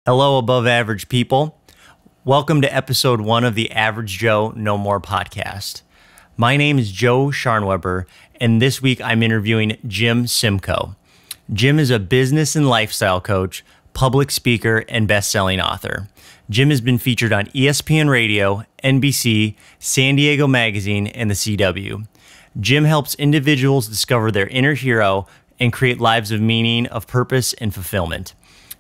Hello, above average people. Welcome to episode 1 of the Average Joe No More podcast. My name is Joe Scharnweber, and this week I'm interviewing Jim Simcoe. Jim is a business and lifestyle coach, public speaker, and best-selling author. Jim has been featured on ESPN Radio, NBC, San Diego Magazine, and the CW. Jim helps individuals discover their inner hero and create lives of meaning, of purpose, and fulfillment.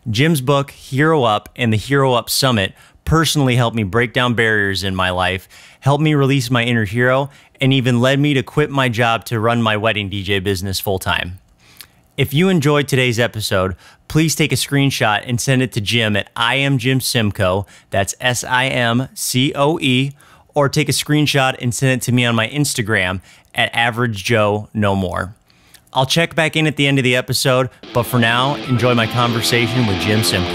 Jim's book, Hero Up, and the Hero Up Summit personally helped me break down barriers in my life, helped me release my inner hero, and even led me to quit my job to run my wedding DJ business full-time. If you enjoyed today's episode, please take a screenshot and send it to Jim at I am Jim Simcoe, that's SIMCOE, or take a screenshot and send it to me on my Instagram at Average Joe No More. I'll check back in at the end of the episode, but for now, enjoy my conversation with Jim Simcoe.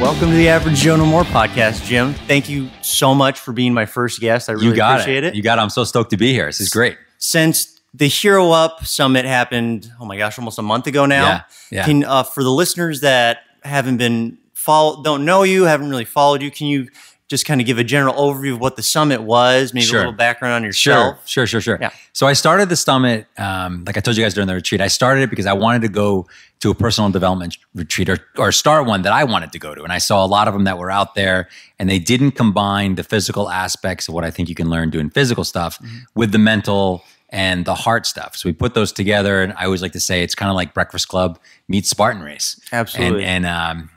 Welcome to the Average Joe No More podcast, Jim. Thank you so much for being my first guest. I really appreciate it. You got it. I'm so stoked to be here. This is great. Since the Hero Up Summit happened, oh my gosh, almost a month ago now. Yeah. Can for the listeners that haven't been don't know you, haven't really followed you, can you just kind of give a general overview of what the summit was, maybe a little background on yourself? Sure. Yeah. So I started the summit, like I told you guys during the retreat, I started it because I wanted to go to a personal development retreat or start one that I wanted to go to. And I saw a lot of them that were out there and they didn't combine the physical aspects of what I think you can learn doing physical stuff with the mental and the heart stuff. So we put those together, and I always like to say it's kind of like Breakfast Club meets Spartan Race. Absolutely. And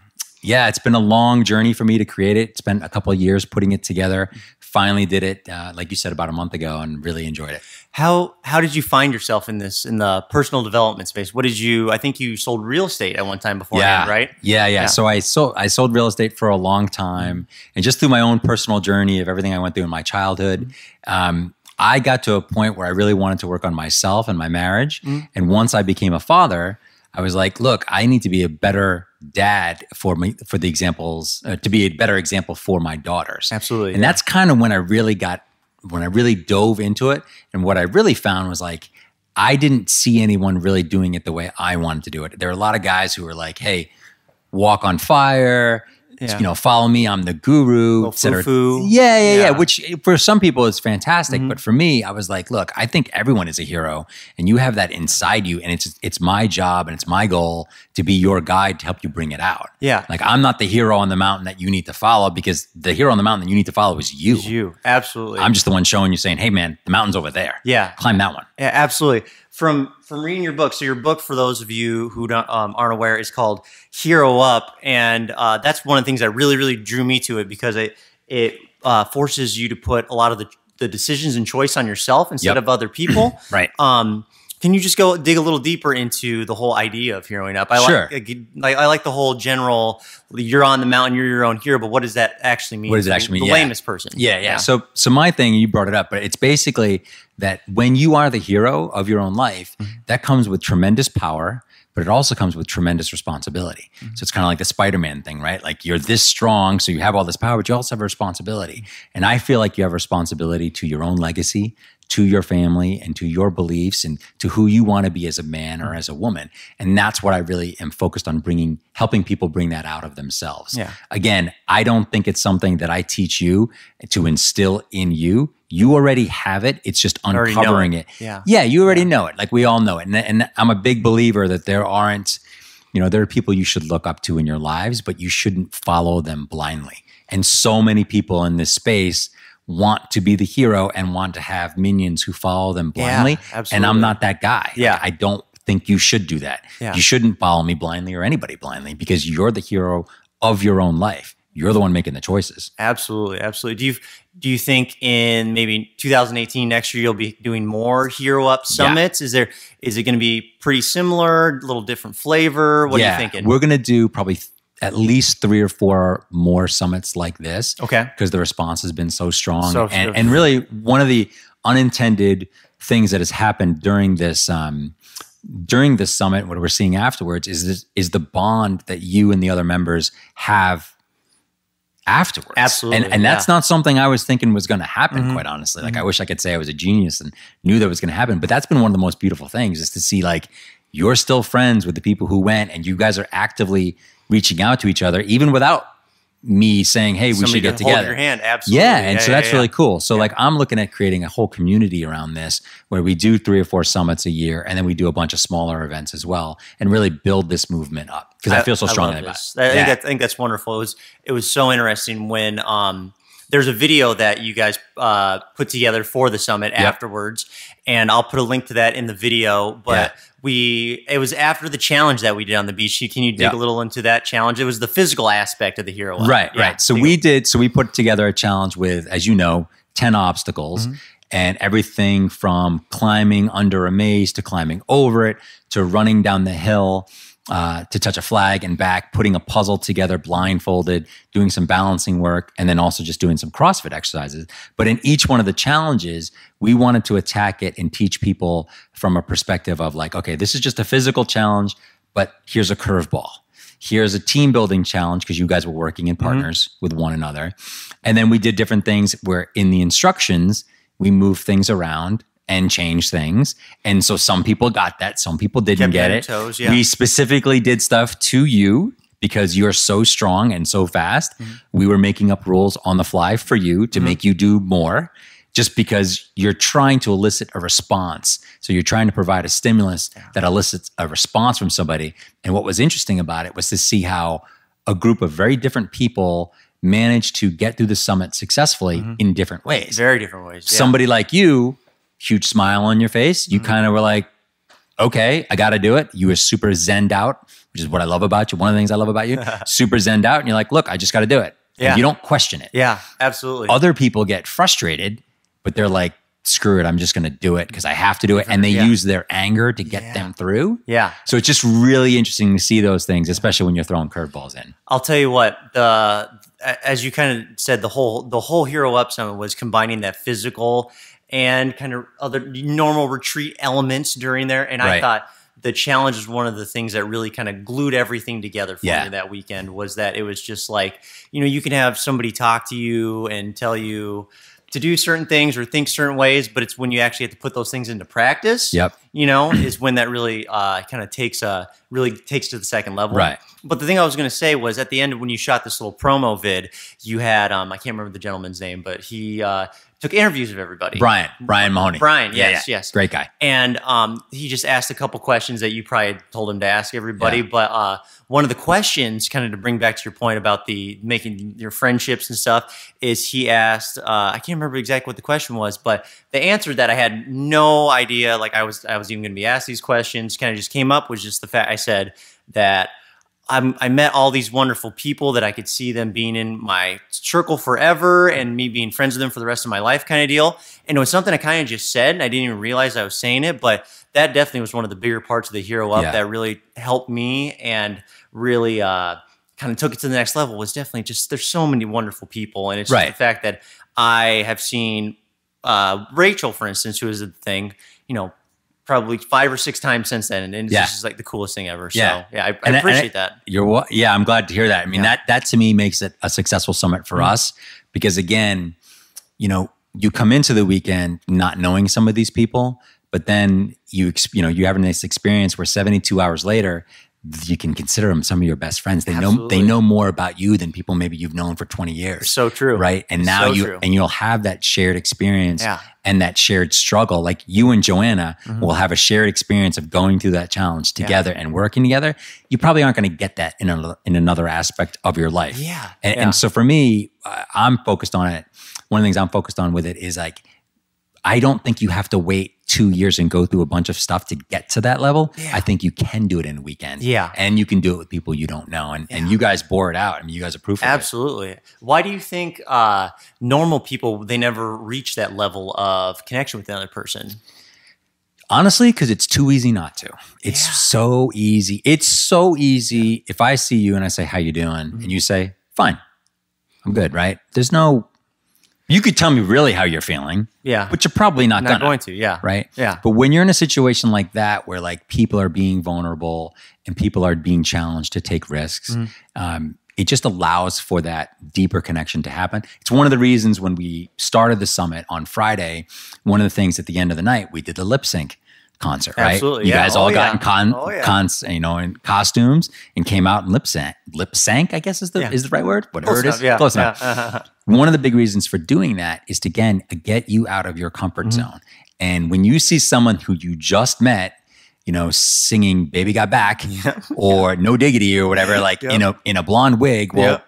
yeah, it's been a long journey for me to create it. It's been a couple of years putting it together. Finally did it, like you said, about a month ago, and really enjoyed it. How did you find yourself in the personal development space? I think you sold real estate at one time beforehand, right? Yeah. So I sold real estate for a long time, and just through my own personal journey of everything I went through in my childhood, I got to a point where I really wanted to work on myself and my marriage. And once I became a father, I was like, look, I need to be a better dad to be a better example for my daughters. Absolutely. And that's kind of when I really dove into it. And what I really found was like, I didn't see anyone really doing it the way I wanted to do it. There are a lot of guys who were like, hey, walk on fire, follow me, I'm the guru, et cetera. Yeah. Which for some people is fantastic. But for me, I was like, look, I think everyone is a hero and you have that inside you, and it's my job and it's my goal to be your guide to help you bring it out. Yeah. Like I'm not the hero on the mountain that you need to follow, because the hero on the mountain that you need to follow is you. It's you. Absolutely. I'm just the one showing you, saying, hey man, the mountain's over there. Yeah. Climb that one. Yeah, absolutely. From reading your book, so your book, for those of you who aren't aware, is called Hero Up, and that's one of the things that really, really drew me to it, because it forces you to put a lot of the decisions and choice on yourself instead of other people. Right. Can you just go dig a little deeper into the whole idea of heroing up? Sure. I like the whole general, you're on the mountain, you're your own hero, but what does that actually mean? What does it actually mean? The lamest person. Yeah. So my thing, you brought it up, but it's basically that when you are the hero of your own life, that comes with tremendous power, but it also comes with tremendous responsibility. So it's kind of like the Spider-Man thing, right? Like you're this strong, so you have all this power, but you also have a responsibility. And I feel like you have a responsibility to your own legacy, to your family, and to your beliefs, and to who you want to be as a man or as a woman. And that's what I really am focused on helping people bring that out of themselves. Yeah. Again, I don't think it's something that I teach you to instill in you. You already have it. It's just uncovering it. Yeah, you already know it. Like we all know it. And I'm a big believer that there are people you should look up to in your lives, but you shouldn't follow them blindly. And so many people in this space want to be the hero and want to have minions who follow them blindly. Yeah, absolutely. And I'm not that guy. Yeah. Like, I don't think you should do that. Yeah. You shouldn't follow me blindly or anybody blindly, because you're the hero of your own life. You're the one making the choices. Absolutely. Do you think in maybe 2018, next year, you'll be doing more Hero Up summits? Yeah. Is it going to be pretty similar, a little different flavor? What are you thinking? We're going to do probably at least 3 or 4 more summits like this. Okay. Because the response has been so strong. And really, one of the unintended things that has happened during this during this summit, what we're seeing afterwards is the bond that you and the other members have afterwards. Absolutely. And that's not something I was thinking was going to happen, quite honestly. Like I wish I could say I was a genius and knew that was going to happen, but that's been one of the most beautiful things, is to see like you're still friends with the people who went, and you guys are actively reaching out to each other, even without me saying, hey, we should get together. Hold your hand, absolutely. Yeah, and so that's really cool. So like I'm looking at creating a whole community around this, where we do 3 or 4 summits a year, and then we do a bunch of smaller events as well, and really build this movement up, because I feel so strongly about it. I think that's wonderful. It was so interesting when there's a video that you guys put together for the summit afterwards, and I'll put a link to that in the video. But it was after the challenge that we did on the beach. Can you dig a little into that challenge? It was the physical aspect of the hero up. Right. So we put together a challenge with, as you know, 10 obstacles, and everything from climbing under a maze to climbing over it to running down the hill to touch a flag and back, putting a puzzle together blindfolded, doing some balancing work, and then also just doing some CrossFit exercises. But in each one of the challenges, we wanted to attack it and teach people from a perspective of like, okay, this is just a physical challenge, but here's a curveball. Here's a team building challenge, because you guys were working in partners with one another. And then we did different things where in the instructions, we moved things around and change things. And so some people got that, some people didn't get it. Toes, We specifically did stuff to you because you're so strong and so fast. We were making up rules on the fly for you to make you do more, just because you're trying to elicit a response. So you're trying to provide a stimulus that elicits a response from somebody. And what was interesting about it was to see how a group of very different people managed to get through the summit successfully in different ways. Very different ways. Yeah. Somebody like you, huge smile on your face. You kind of were like, okay, I got to do it. You were super Zend Out, which is what I love about you. One of the things I love about you, super Zend Out. And you're like, look, I just got to do it. And you don't question it. Yeah, absolutely. Other people get frustrated, but they're like, screw it, I'm just going to do it because I have to do it. And they use their anger to get them through. Yeah. So it's just really interesting to see those things, especially when you're throwing curveballs in. I'll tell you what, as you kind of said, the whole Hero Up Summit was combining that physical and kind of other normal retreat elements during there. And I thought the challenge was one of the things that really kind of glued everything together for me that weekend, was that it was just like, you can have somebody talk to you and tell you to do certain things or think certain ways, but it's when you actually have to put those things into practice, is when that really kind of takes to the second level. Right. But the thing I was going to say was, at the end, when you shot this little promo vid, you had, I can't remember the gentleman's name, but he took interviews of everybody. Brian Mahoney. Brian, yes. Great guy. And he just asked a couple questions that you probably told him to ask everybody. But one of the questions, kind of to bring back to your point about the making your friendships and stuff, is he asked, I can't remember exactly what the question was, but the answer that I had no idea, like I was even going to be asked these questions, kind of just came up, was just the fact I said that I met all these wonderful people that I could see them being in my circle forever and me being friends with them for the rest of my life, kind of deal. And it was something I kind of just said, and I didn't even realize I was saying it, but that definitely was one of the bigger parts of the Hero Up that really helped me and really kind of took it to the next level. Was definitely just, there's so many wonderful people. And it's just the fact that I have seen Rachel, for instance, who is the thing, probably 5 or 6 times since then, and it's just like the coolest thing ever. So I appreciate that. I'm glad to hear that. I mean, that to me makes it a successful summit for us, because again, you come into the weekend not knowing some of these people, but then you're having this experience where 72 hours later, you can consider them some of your best friends. They know more about you than people maybe you've known for 20 years. So true. Right. And now you'll have that shared experience and that shared struggle. Like you and Joanna will have a shared experience of going through that challenge together and working together. You probably aren't going to get that in another aspect of your life. Yeah. And so for me, I'm focused on it. One of the things I'm focused on with it is like, I don't think you have to wait 2 years and go through a bunch of stuff to get to that level. Yeah. I think you can do it in a weekend. Yeah. And you can do it with people you don't know. And you guys bore it out. I mean, you guys are proof of it. Absolutely. Why do you think normal people, they never reach that level of connection with another person? Honestly, because it's too easy not to. It's so easy. It's so easy. If I see you and I say, how you doing? And you say, fine, I'm good, right? There's no You could tell me really how you're feeling. Yeah. But you're probably not going to. Yeah. Right? Yeah. But when you're in a situation like that where like people are being vulnerable and people are being challenged to take risks, it just allows for that deeper connection to happen. It's one of the reasons when we started the summit on Friday, one of the things at the end of the night, we did the lip sync concert, right? Absolutely. You guys all got in in costumes and came out and lip sync, I guess is the right word. Whatever Close enough, Close enough. One of the big reasons for doing that is to, again, get you out of your comfort zone. And when you see someone who you just met, singing "Baby Got Back" or "No Diggity" or whatever, like in a blonde wig, well,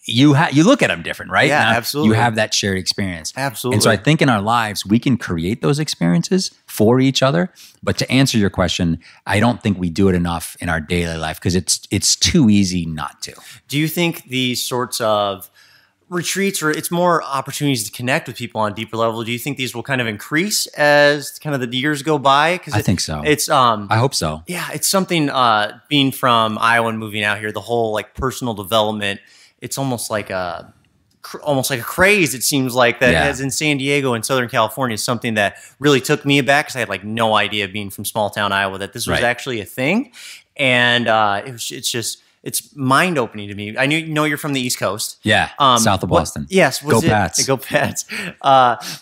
you look at them different, right? Yeah, now, absolutely. You have that shared experience. Absolutely. And so I think in our lives, we can create those experiences for each other. But to answer your question, I don't think we do it enough in our daily life because it's too easy not to. Do you think these sorts of retreats, or it's more opportunities to connect with people on a deeper level, do you think these will kind of increase as kind of the years go by? I think so. It's I hope so. Yeah, it's something, being from Iowa and moving out here, the whole like personal development, it's almost like a craze, it seems like, that as in San Diego and Southern California is something that really took me aback because I had like no idea, being from small town Iowa, that this was actually a thing. And it's mind opening to me. I know you're from the East Coast. Yeah, south of Boston. Yes. Go Pats. Go Pats.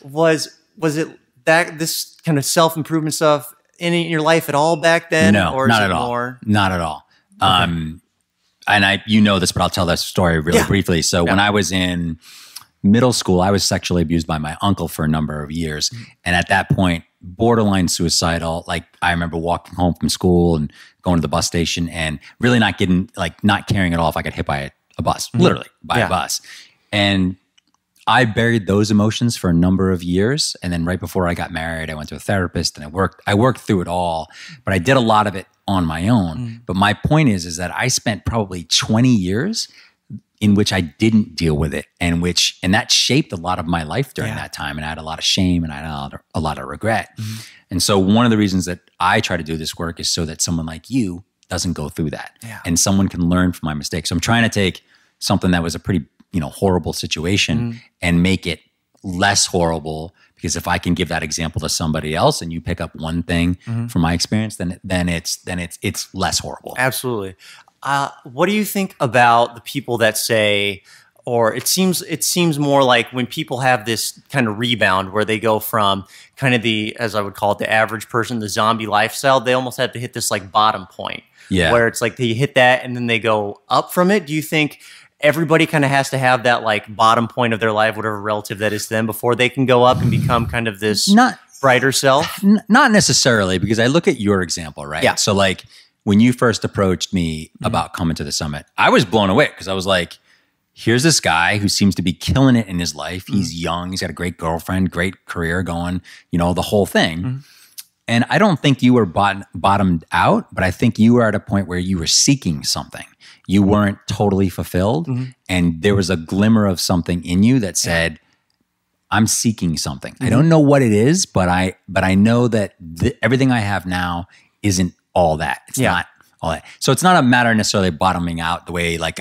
Was it that this kind of self-improvement stuff in your life at all back then? No, or not is at it all. More? Not at all. Okay. And you know this, but I'll tell that story really briefly. So when I was in middle school, I was sexually abused by my uncle for a number of years. And at that point, borderline suicidal. Like, I remember walking home from school and going to the bus station and really not caring at all if I got hit by a bus, literally by a bus. And I buried those emotions for a number of years. And then right before I got married, I went to a therapist and I worked through it all, but I did a lot of it on my own. But my point is that I spent probably 20 years in which I didn't deal with it, and that shaped a lot of my life during that time. And I had a lot of shame and I had a lot of regret. And so one of the reasons that I try to do this work is so that someone like you doesn't go through that, and someone can learn from my mistakes. So I'm trying to take something that was a pretty horrible situation and make it less horrible, because if I can give that example to somebody else and you pick up one thing from my experience, then it's less horrible. Absolutely. What do you think about the people that say, or it seems more like when people have this kind of rebound where they go from kind of the, as I would call it, the average person, the zombie lifestyle, they almost have to hit this like bottom point where it's like they hit that and then they go up from it. Do you think everybody kind of has to have that like bottom point of their life, whatever relative that is to them, before they can go up and become kind of this brighter self? Not necessarily, because I look at your example, right? Yeah. So like when you first approached me about coming to the summit, I was blown away because I was like, here's this guy who seems to be killing it in his life. He's young. He's got a great girlfriend, great career going, the whole thing. And I don't think you were bottomed out, but I think you were at a point where you were seeking something. You weren't totally fulfilled. And there was a glimmer of something in you that said, I'm seeking something. I don't know what it is, but I know that everything I have now isn't all that. It's not all that. So it's not a matter necessarily of bottoming out the way like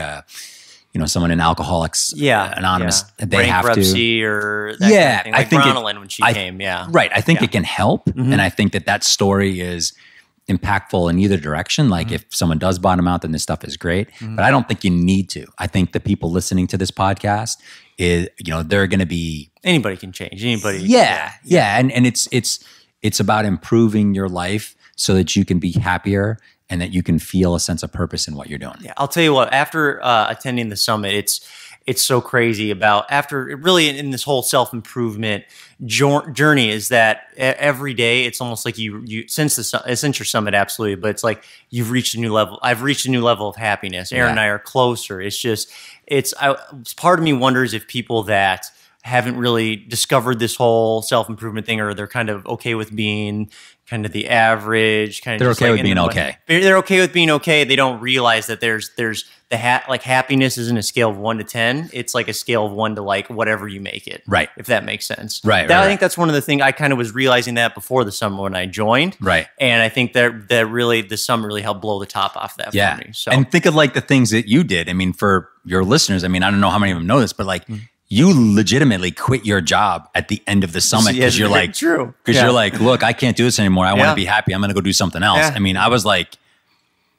someone in Alcoholics Anonymous, they have to. Or that kind of thing. Like I think Bronwyn when she came, Right. I think it can help. And I think that story is impactful in either direction. Like if someone does bottom out, then this stuff is great. But I don't think you need to. I think the people listening to this podcast is, they're going to be... Anybody can change. Anybody. Yeah. And it's about improving your life so that you can be happier and that you can feel a sense of purpose in what you're doing. Yeah, I'll tell you what, after attending the summit, it's so crazy after really in this whole self-improvement journey is that every day it's almost like you since your summit, absolutely, but it's like you've reached a new level. I've reached a new level of happiness. Aaron and I are closer. It's just, part of me wonders if people that haven't really discovered this whole self-improvement thing, or they're kind of okay with being kind of the average, kind of they're just okay like with being okay. They're okay with being okay. They don't realize that there's the happiness isn't a scale of 1 to 10. It's like a scale of 1 to like whatever you make it. Right. If that makes sense. Right. I think that's one of the things I kind of was realizing that before the summer when I joined. Right. And I think that really the summer really helped blow the top off that for me. So and think of like the things that you did. I mean, for your listeners, I mean, I don't know how many of them know this, but like you legitimately quit your job at the end of the summit because you're like, true. Because you're like, look, I can't do this anymore. I want to be happy. I'm going to go do something else. Yeah. I mean, I was like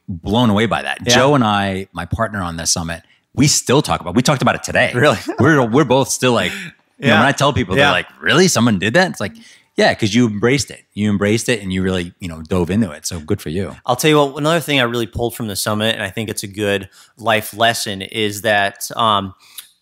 blown away by that. Yeah. Joe and I, my partner on this summit, we talked about it today. Really? We're both still like, you know, when I tell people, they're like, really? Someone did that? It's like, yeah, because you embraced it. You embraced it and you really, dove into it. So good for you. I'll tell you what, another thing I really pulled from the summit, and I think it's a good life lesson, is that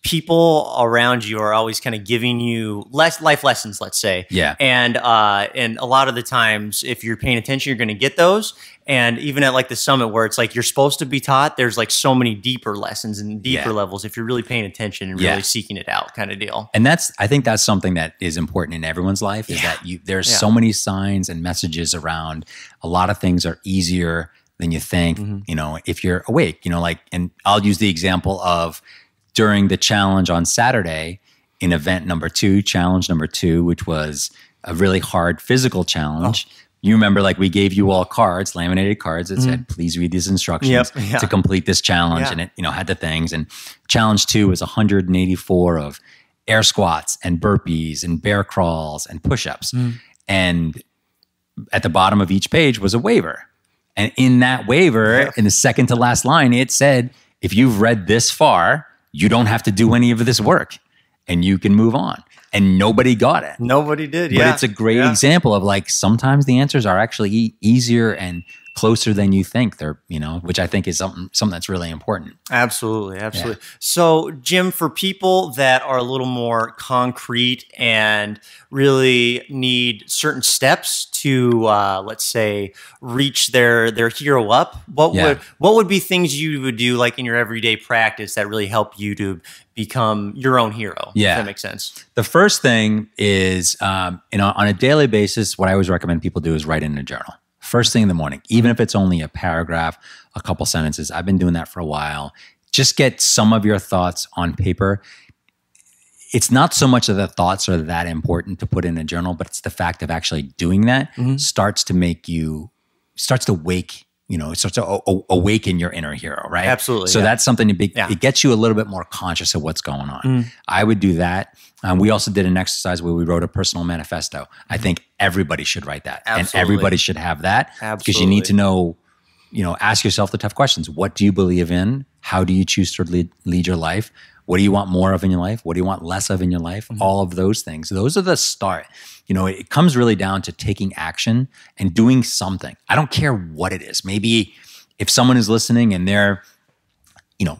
people around you are always kind of giving you life lessons, let's say. Yeah. And a lot of the times, if you're paying attention, you're going to get those. And even at like the summit where it's like you're supposed to be taught, there's like so many deeper lessons and deeper levels if you're really paying attention and really seeking it out, kind of deal. And I think that's something that is important in everyone's life, is that there's so many signs and messages around. A lot of things are easier than you think, if you're awake, and I'll use the example of during the challenge on Saturday in event challenge number 2, which was a really hard physical challenge. You remember, like, we gave you all cards, laminated cards that said, please read these instructions to complete this challenge. And it, had the things. And challenge 2 was 184 of air squats and burpees and bear crawls and push-ups. And at the bottom of each page was a waiver. And in that waiver, in the second to last line, it said, if you've read this far, you don't have to do any of this work and you can move on. And nobody got it. Nobody did, But it's a great example of, like, sometimes the answers are actually easier and closer than you think. They're, which I think is something that's really important. Absolutely. Yeah. So, Jim, for people that are a little more concrete and really need certain steps to, let's say, reach their hero up, what would be things you would do, like in your everyday practice, that really help you to become your own hero? Yeah, if that makes sense. The first thing is, on a daily basis, what I always recommend people do is write in a journal. First thing in the morning, even if it's only a paragraph, a couple sentences. I've been doing that for a while. Just get some of your thoughts on paper. It's not so much that the thoughts are that important to put in a journal, but it's the fact of actually doing that starts to awaken your inner hero, right? Absolutely. So that's something it gets you a little bit more conscious of what's going on. I would do that. We also did an exercise where we wrote a personal manifesto. I think everybody should write that. Absolutely. And everybody should have that. Because you need to know, ask yourself the tough questions. What do you believe in? How do you choose to lead your life? What do you want more of in your life? What do you want less of in your life? All of those things. Those are the start. It comes really down to taking action and doing something. I don't care what it is. Maybe if someone is listening and they're,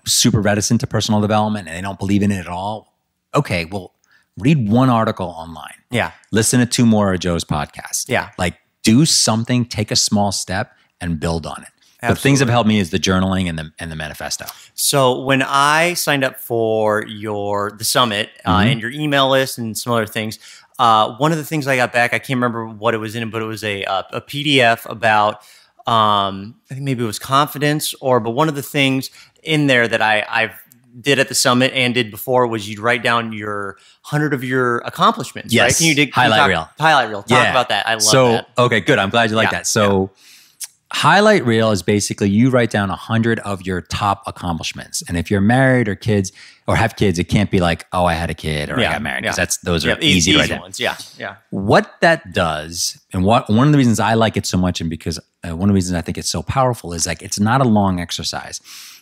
super reticent to personal development and they don't believe in it at all, okay, well, read one article online. Yeah. Listen to 2 more of Joe's podcasts. Yeah. Like, do something, take a small step and build on it. Absolutely. The things that have helped me is the journaling and the manifesto. So when I signed up for the summit and your email list and some other things, one of the things I got back, I can't remember what it was in, but it was a PDF about, I think maybe it was confidence, but one of the things in there that I've did at the summit and did before was you'd write down your 100 of your accomplishments. Yes. Right? Can you highlight reel. Highlight reel. Talk about that. I love that. Okay, good. I'm glad you like that. So highlight reel is basically you write down 100 of your top accomplishments. And if you're married or kids or have kids, it can't be like, oh, I had a kid or I got married, because those are easy to write down. Ones. Yeah. What that does, and one of the reasons I like it so much, and because one of the reasons I think it's so powerful, is like, it's not a long exercise,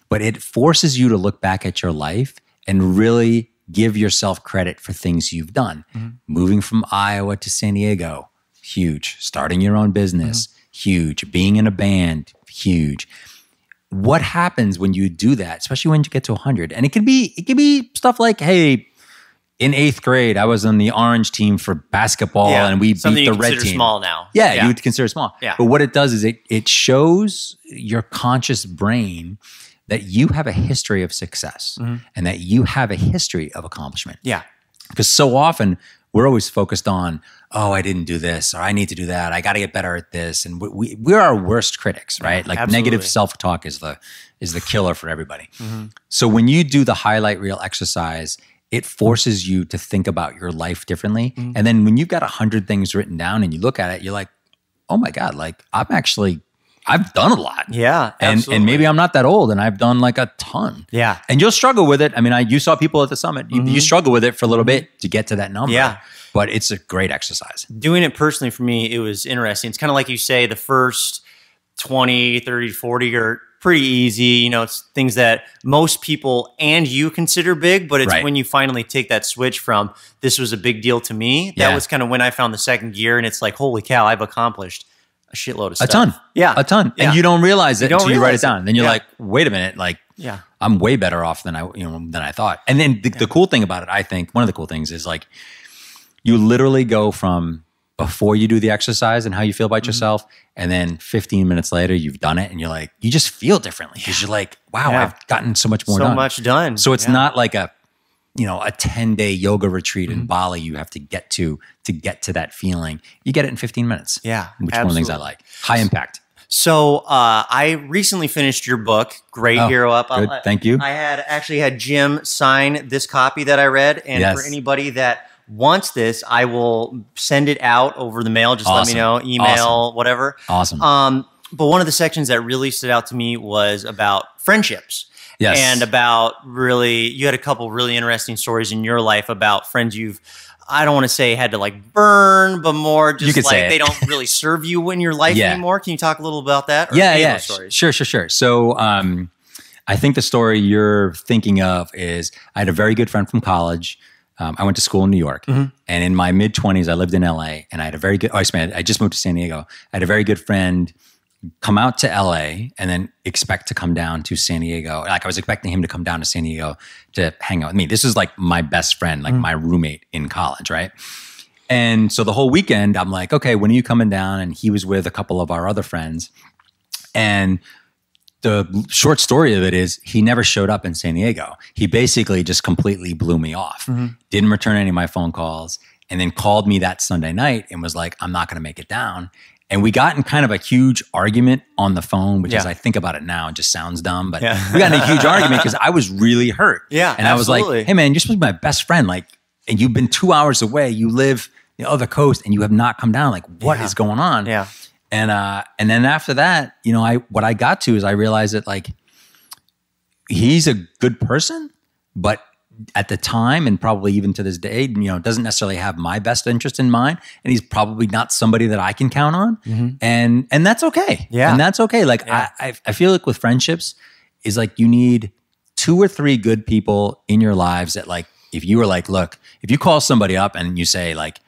but it forces you to look back at your life and really give yourself credit for things you've done. Moving from Iowa to San Diego, huge. Starting your own business, huge. Being in a band, huge. What happens when you do that, especially when you get to 100? And it could be stuff like, hey, in 8th grade, I was on the orange team for basketball and we beat the red team. Small now. Yeah, you would consider small. Yeah. But what it does is it shows your conscious brain that you have a history of success and that you have a history of accomplishment. Yeah. Because so often we're always focused on, oh, I didn't do this, or I need to do that. I got to get better at this. And we're our worst critics, right? Like negative self-talk is the killer for everybody. So when you do the highlight reel exercise, it forces you to think about your life differently. And then when you've got 100 things written down and you look at it, you're like, oh my God, like I I've done a lot. Yeah, absolutely. And maybe I'm not that old and I've done like a ton. Yeah. And you'll struggle with it. I mean, you saw people at the summit. You struggle with it for a little bit to get to that number. Yeah. But it's a great exercise. Doing it personally for me, it was interesting. It's kind of like you say, the first 20, 30, 40 are pretty easy. You know, it's things that most people and you consider big, but it's when you finally take that switch from this was a big deal to me. That was kind of when I found the second gear, and it's like, holy cow, I've accomplished a shitload of stuff. A ton. Yeah. A ton. Yeah. And you don't realize it until you write it down. Then you're Yeah. like, wait a minute, like Yeah. I'm way better off than I thought. And then the cool thing about it, I think, one of the cool things is like you literally go from before you do the exercise and how you feel about yourself, and then 15 minutes later, you've done it and you're like, you just feel differently because you're like, wow, I've gotten so much more done. So much done. So it's not like a 10-day yoga retreat in Bali you have to get to that feeling. You get it in 15 minutes. Yeah, which one of the things I like. High impact. So I recently finished your book, Great Hero Up. Good. Thank you. I actually had Jim sign this copy that I read. And for anybody that wants this, I will send it out over the mail. Just let me know, email, whatever. Awesome. But one of the sections that really stood out to me was about friendships. Yes. And about you had a couple really interesting stories in your life about friends I don't want to say had to like burn, but more just like they don't really serve you in your life anymore. Can you talk a little about that? Yeah. Sure. So I think the story you're thinking of is I had a very good friend from college. I went to school in New York, and in my mid-20s, I lived in LA, and I had a very good, I just moved to San Diego. I had a very good friend come out to LA and then expect to come down to San Diego. Like I was expecting him to come down to San Diego to hang out with me. This is like my best friend, like my roommate in college, right? And so the whole weekend, I'm like, okay, when are you coming down? And he was with a couple of our other friends. And the short story of it is he never showed up in San Diego. He basically just completely blew me off. Didn't return any of my phone calls, and then called me that Sunday night and was like, I'm not going to make it down. And we got in kind of a huge argument on the phone, which as I think about it now, it just sounds dumb, but we got in a huge argument because I was really hurt. Yeah, and I was like, hey man, you're supposed to be my best friend. Like, and you've been 2 hours away. You live the other coast and you have not come down. Like, what is going on? Yeah. And then after that, what I got to is I realized that like, he's a good person, but at the time and probably even to this day, doesn't necessarily have my best interest in mind. And he's probably not somebody that I can count on. And that's okay. Yeah. And that's okay. Like I feel like with friendships is like, you need 2 or 3 good people in your lives that like, if you were like, look, if you call somebody up and you say like,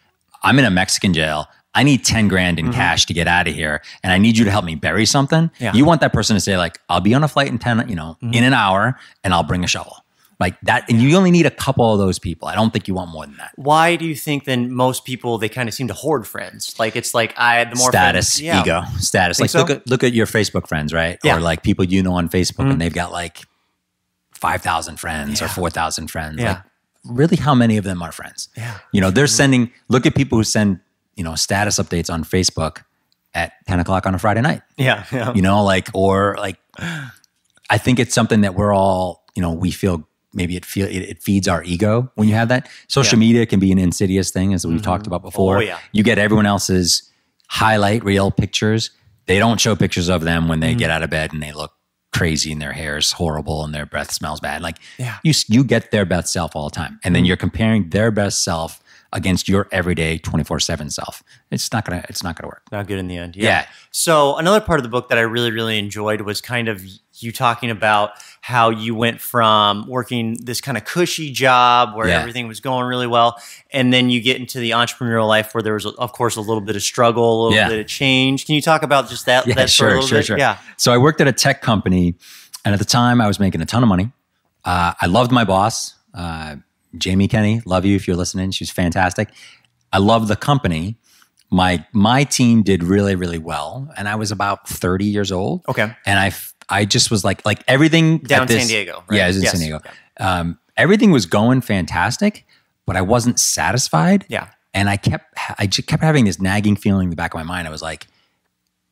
I'm in a Mexican jail, I need 10 grand in cash to get out of here, and I need you to help me bury something. Yeah. You want that person to say like, I'll be on a flight in in an hour, and I'll bring a shovel. Like that, and you only need a couple of those people. I don't think you want more than that. Why do you think then most people, they kind of seem to hoard friends? Like it's like the more status, friends, ego, status. Like look at your Facebook friends, right? Yeah. Or like people on Facebook, and they've got like 5,000 friends or 4,000 friends. Yeah. Like really, how many of them are friends? Yeah. They're sending. Look at people who send status updates on Facebook at 10 o'clock on a Friday night. Yeah. I think it's something that we're all, we feel. Maybe it feeds our ego when you have that. Social media can be an insidious thing, as we've talked about before. Oh, yeah. You get everyone else's highlight reel pictures. They don't show pictures of them when they get out of bed and they look crazy and their hair is horrible and their breath smells bad. Like you get their best self all the time. And then you're comparing their best self against your everyday 24/7 self. It's not gonna work. Not good in the end. Yeah. So another part of the book that I really, really enjoyed was kind of you talking about how you went from working this kind of cushy job where everything was going really well, and then you get into the entrepreneurial life where there was, of course, a little bit of struggle, a little bit of change. Can you talk about just that? Sure. Yeah. So I worked at a tech company, and at the time I was making a ton of money. I loved my boss. Jamie Kenny, love you if you're listening. She's fantastic. I love the company. My team did really, really well, and I was about 30 years old. Okay, and I just was like everything down San Diego. Right? Yeah, I was in San Diego. Yeah. Everything was going fantastic, but I wasn't satisfied. Yeah, and I just kept having this nagging feeling in the back of my mind. I was like,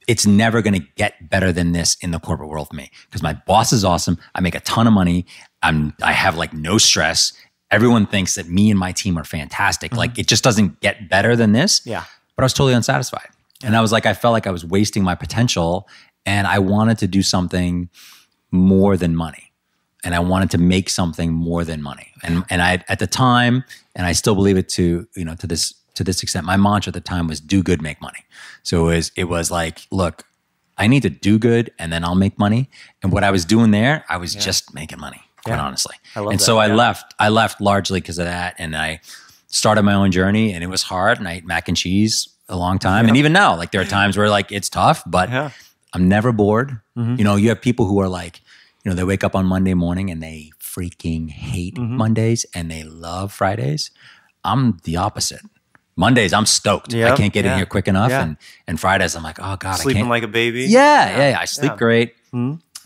it's never going to get better than this in the corporate world for me because my boss is awesome. I make a ton of money. I have like no stress. Everyone thinks that me and my team are fantastic. Like it just doesn't get better than this. Yeah. But I was totally unsatisfied. And I was like, I felt like I was wasting my potential. and I wanted to do something more than money. And I wanted to make something more than money. And I, at the time, and I still believe it to this extent, my mantra at the time was do good, make money. So it was like, look, I need to do good and then I'll make money. And what I was doing there, I was just making money, quite honestly. I love and that. so I left largely because of that. And I started my own journey, and it was hard. And I ate mac and cheese a long time. And even now, like there are times where like it's tough, but I'm never bored. You know, you have people who are like, you know, they wake up on Monday morning and they freaking hate Mondays and they love Fridays. I'm the opposite. Mondays, I'm stoked. I can't get in here quick enough. And Fridays, I'm like, oh God, Sleeping I can't. like a baby. I sleep great.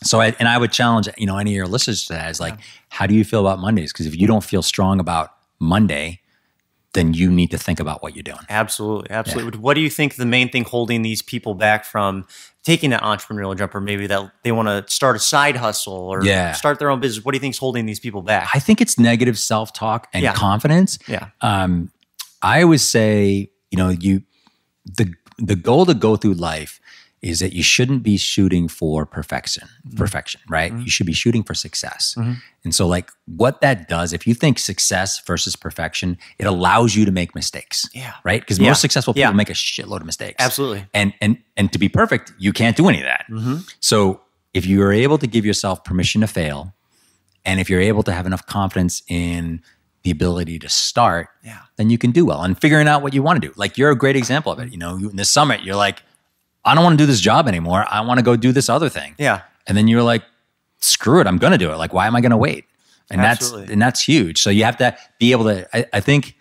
So I would challenge, you know, any of your listeners to that is like, how do you feel about Mondays? Because if you don't feel strong about Monday, then you need to think about what you're doing. Absolutely. Absolutely. What do you think the main thing holding these people back from taking that entrepreneurial jump, or maybe that they want to start a side hustle or start their own business? What do you think is holding these people back? I think it's negative self-talk and confidence. I always say, you know, the goal to go through life is that you shouldn't be shooting for perfection, right? You should be shooting for success. And so like what that does, if you think success versus perfection, it allows you to make mistakes, right? Because most successful people make a shitload of mistakes. Absolutely. And to be perfect, you can't do any of that. So if you are able to give yourself permission to fail, and if you're able to have enough confidence in the ability to start, then you can do well. And figuring out what you want to do. Like you're a great example of it. You know, in the summit, you're like, I don't want to do this job anymore. I want to go do this other thing. And then you're like, screw it, I'm going to do it. Like, why am I going to wait? And that's huge. So you have to be able to, I think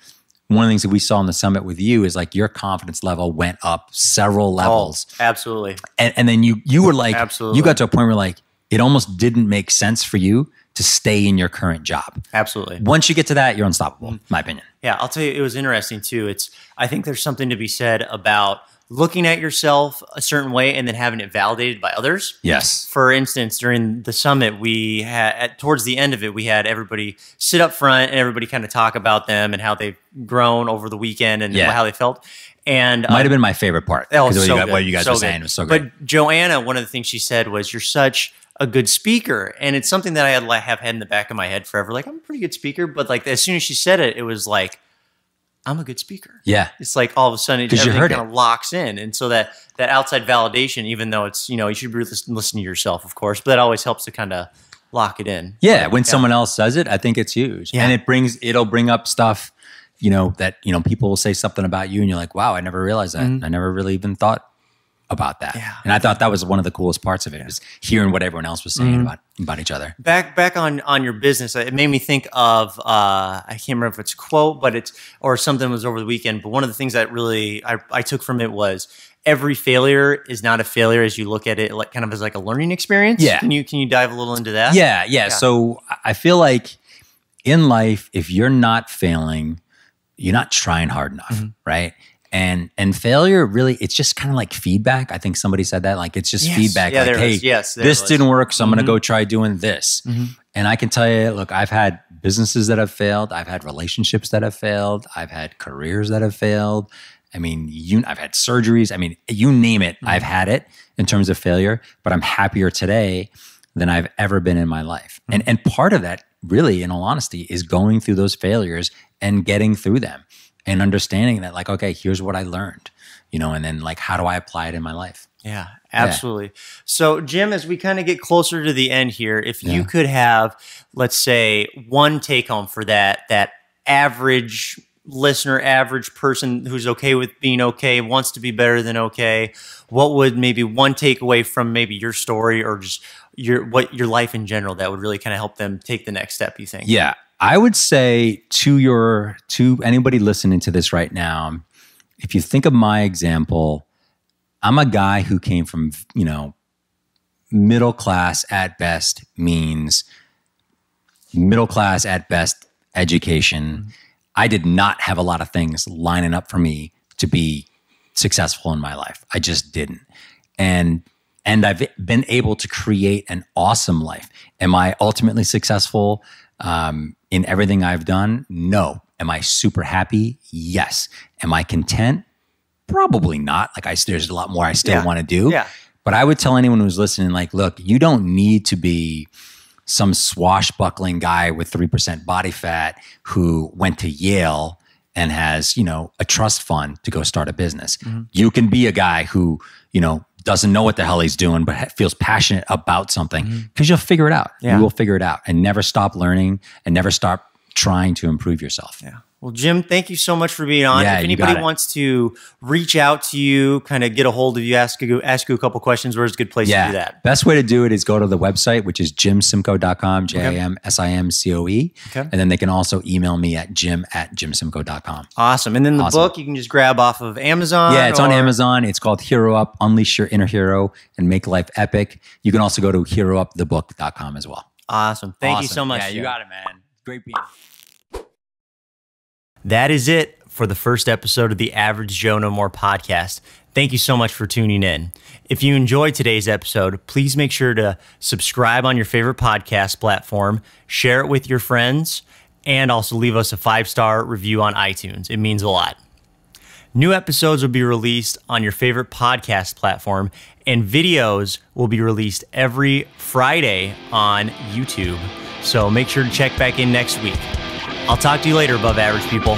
one of the things that we saw in the summit with you is like your confidence level went up several levels. Absolutely. And then you were like, you got to a point where like, it almost didn't make sense for you to stay in your current job. Absolutely. Once you get to that, you're unstoppable, in my opinion. Yeah, I'll tell you, it was interesting too. I think there's something to be said about looking at yourself a certain way and then having it validated by others. Yes. For instance, during the summit, we had, towards the end of it, we had everybody sit up front and everybody kind of talk about them and how they've grown over the weekend and how they felt. And might have been my favorite part. What you guys were saying was so great. But Joanna, one of the things she said was, "You're such a good speaker," and it's something that I have had in the back of my head forever. Like, I'm a pretty good speaker, but like as soon as she said it, it was like, I'm a good speaker. Yeah. It's like all of a sudden everything kind of locks in. And so that outside validation, even though it's, you know, you should listen to yourself, of course, but that always helps to kind of lock it in. Yeah. When someone else says it, I think it's huge. Yeah. And it'll bring up stuff, you know, that, you know, people will say something about you and you're like, wow, I never realized that. I never really even thought about that. Yeah. And I thought that was one of the coolest parts of it, was hearing what everyone else was saying about each other. Back on your business, it made me think of I can't remember if it's a quote, but or something was over the weekend. But one of the things that really I took from it was, every failure is not a failure as you look at it, like kind of as like a learning experience. Yeah. Can you dive a little into that? Yeah. So I feel like in life, if you're not failing, you're not trying hard enough, right? And failure, really, it's just kind of like feedback. I think somebody said that, like it's just feedback. Yeah, like, hey, this didn't work, so I'm going to go try doing this. And I can tell you, look, I've had businesses that have failed. I've had relationships that have failed. I've had careers that have failed. I mean, I've had surgeries. I mean, you name it, I've had it in terms of failure. But I'm happier today than I've ever been in my life. And part of that, really, in all honesty, is going through those failures and getting through them. And understanding that, like, okay, here's what I learned, you know, and then like, how do I apply it in my life? Yeah, absolutely. Yeah. So Jim, as we kind of get closer to the end here, if you could have, let's say, one take home for that average listener, average person who's okay with being okay, wants to be better than okay, what would maybe one takeaway from maybe your story or just your life in general that would really kind of help them take the next step, you think? Yeah. I would say to anybody listening to this right now, if you think of my example, I'm a guy who came from, you know, middle class at best means middle class at best education. I did not have a lot of things lining up for me to be successful in my life. I just didn't. And I've been able to create an awesome life. Am I ultimately successful in everything I've done? No. Am I super happy? Yes. Am I content? Probably not. Like there's a lot more I still want to do. Yeah. But I would tell anyone who's listening, like, look, you don't need to be some swashbuckling guy with 3% body fat who went to Yale and has, a trust fund to go start a business. You can be a guy who, doesn't know what the hell he's doing, but feels passionate about something, because you'll figure it out. Yeah. You will figure it out, and never stop learning and never stop trying to improve yourself. Yeah. Well, Jim, thank you so much for being on. Yeah, if anybody wants to reach out to you, kind of get a hold of you, ask you a couple questions, where's a good place to do that? Best way to do it is go to the website, which is jimsimcoe.com, JIMSIMCOE. Okay. And then they can also email me at jim@jimsimcoe.com. Awesome. And then the book you can just grab off of Amazon? Yeah, it's on Amazon. It's called Hero Up, Unleash Your Inner Hero and Make Life Epic. You can also go to heroupthebook.com as well. Awesome. Thank you so much. Yeah, you got it, man. Great being here. That is it for the first episode of the Average Joe No More podcast. Thank you so much for tuning in. If you enjoyed today's episode, please make sure to subscribe on your favorite podcast platform, share it with your friends, and also leave us a 5-star review on iTunes. It means a lot. New episodes will be released on your favorite podcast platform, and videos will be released every Friday on YouTube. So make sure to check back in next week. I'll talk to you later, above average people.